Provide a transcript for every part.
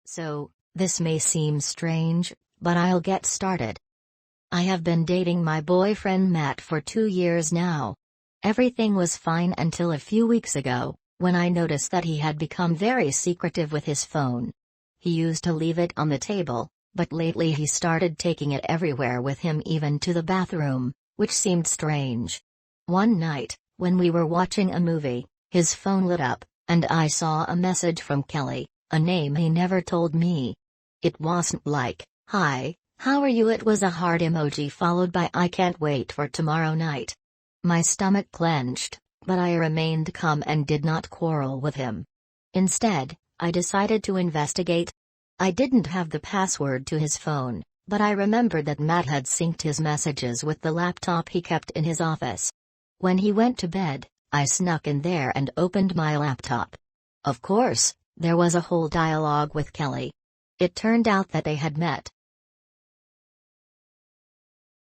So, this may seem strange, but I'll get started. I have been dating my boyfriend Matt for 2 years now. Everything was fine until a few weeks ago, when I noticed that he had become very secretive with his phone. He used to leave it on the table, but lately he started taking it everywhere with him, even to the bathroom, which seemed strange. One night, when we were watching a movie, his phone lit up, and I saw a message from Kelly, a name he never told me. It wasn't like, "Hi, how are you?" It was a heart emoji followed by "I can't wait for tomorrow night." My stomach clenched, but I remained calm and did not quarrel with him. Instead, I decided to investigate. I didn't have the password to his phone, but I remembered that Matt had synced his messages with the laptop he kept in his office. When he went to bed, I snuck in there and opened my laptop. Of course, there was a whole dialogue with Kelly. It turned out that they had met.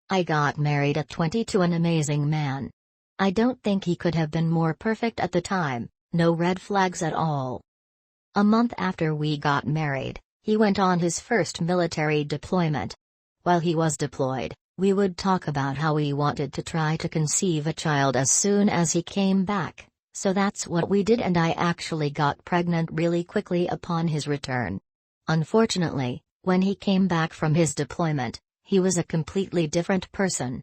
I got married at 20 to an amazing man. I don't think he could have been more perfect at the time, no red flags at all. A month after we got married, he went on his first military deployment. While he was deployed, we would talk about how we wanted to try to conceive a child as soon as he came back, so that's what we did, and I actually got pregnant really quickly upon his return. Unfortunately, when he came back from his deployment, he was a completely different person.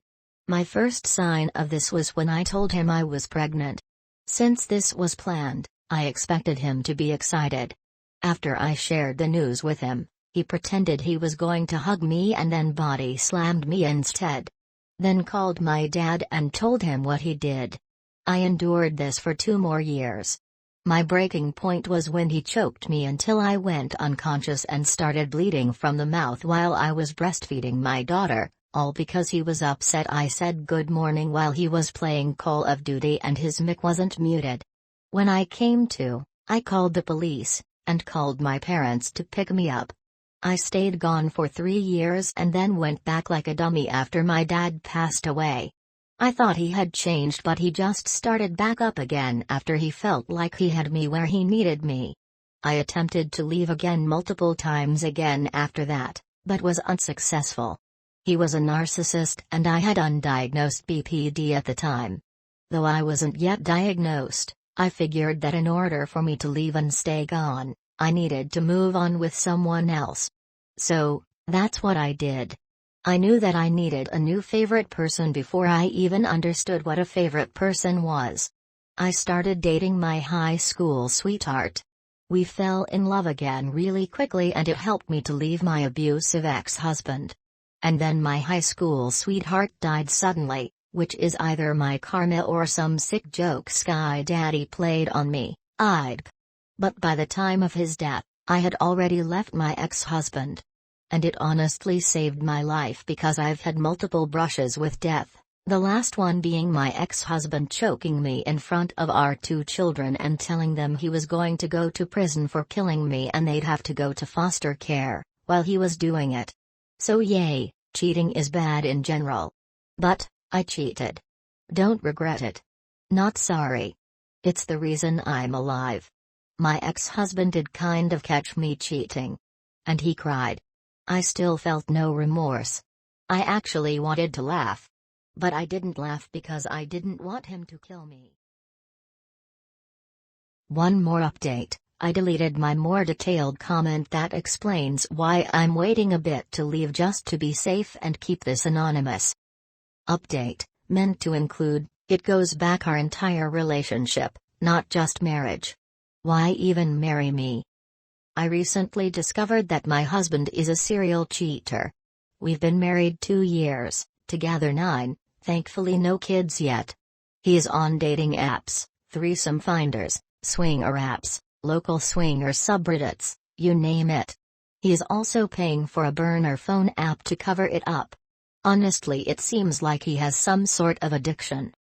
My first sign of this was when I told him I was pregnant. Since this was planned, I expected him to be excited. After I shared the news with him, he pretended he was going to hug me and then body slammed me instead. Then called my dad and told him what he did. I endured this for 2 more years. My breaking point was when he choked me until I went unconscious and started bleeding from the mouth while I was breastfeeding my daughter, all because he was upset I said good morning while he was playing Call of Duty and his mic wasn't muted. When I came to, I called the police, and called my parents to pick me up. I stayed gone for 3 years and then went back like a dummy after my dad passed away. I thought he had changed, but he just started back up again after he felt like he had me where he needed me. I attempted to leave again multiple times again after that, but was unsuccessful. He was a narcissist and I had undiagnosed BPD at the time. Though I wasn't yet diagnosed, I figured that in order for me to leave and stay gone, I needed to move on with someone else. So, that's what I did. I knew that I needed a new favorite person before I even understood what a favorite person was. I started dating my high school sweetheart. We fell in love again really quickly and it helped me to leave my abusive ex-husband. And then my high school sweetheart died suddenly, which is either my karma or some sick joke Sky Daddy played on me, But by the time of his death, I had already left my ex-husband. And it honestly saved my life because I've had multiple brushes with death, the last one being my ex-husband choking me in front of our 2 children and telling them he was going to go to prison for killing me and they'd have to go to foster care, while he was doing it. So yay, cheating is bad in general. But, I cheated. Don't regret it. Not sorry. It's the reason I'm alive. My ex-husband did kind of catch me cheating. And he cried. I still felt no remorse. I actually wanted to laugh. But I didn't laugh because I didn't want him to kill me. One more update, I deleted my more detailed comment that explains why I'm waiting a bit to leave just to be safe and keep this anonymous. Update, meant to include, it goes back our entire relationship, not just marriage. Why even marry me? I recently discovered that my husband is a serial cheater. We've been married 2 years, together 9, thankfully no kids yet. He's on dating apps, threesome finders, swinger apps, local swinger subreddits, you name it. He's also paying for a burner phone app to cover it up. Honestly, it seems like he has some sort of addiction.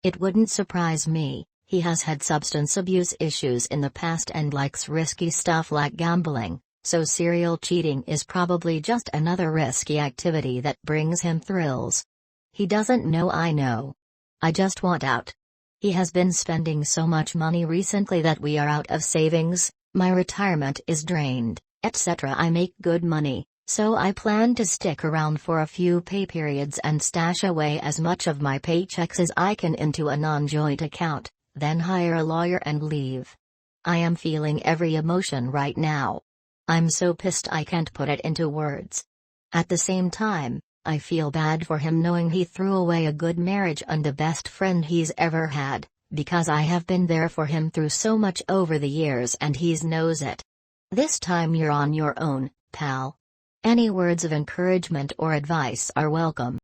It wouldn't surprise me. He has had substance abuse issues in the past and likes risky stuff like gambling, so serial cheating is probably just another risky activity that brings him thrills. He doesn't know I know. I just want out. He has been spending so much money recently that we are out of savings, my retirement is drained, etc. I make good money, so I plan to stick around for a few pay periods and stash away as much of my paychecks as I can into a non-joint account, then hire a lawyer and leave. I am feeling every emotion right now. I'm so pissed I can't put it into words. At the same time, I feel bad for him knowing he threw away a good marriage and the best friend he's ever had, because I have been there for him through so much over the years and he knows it. This time you're on your own, pal. Any words of encouragement or advice are welcome.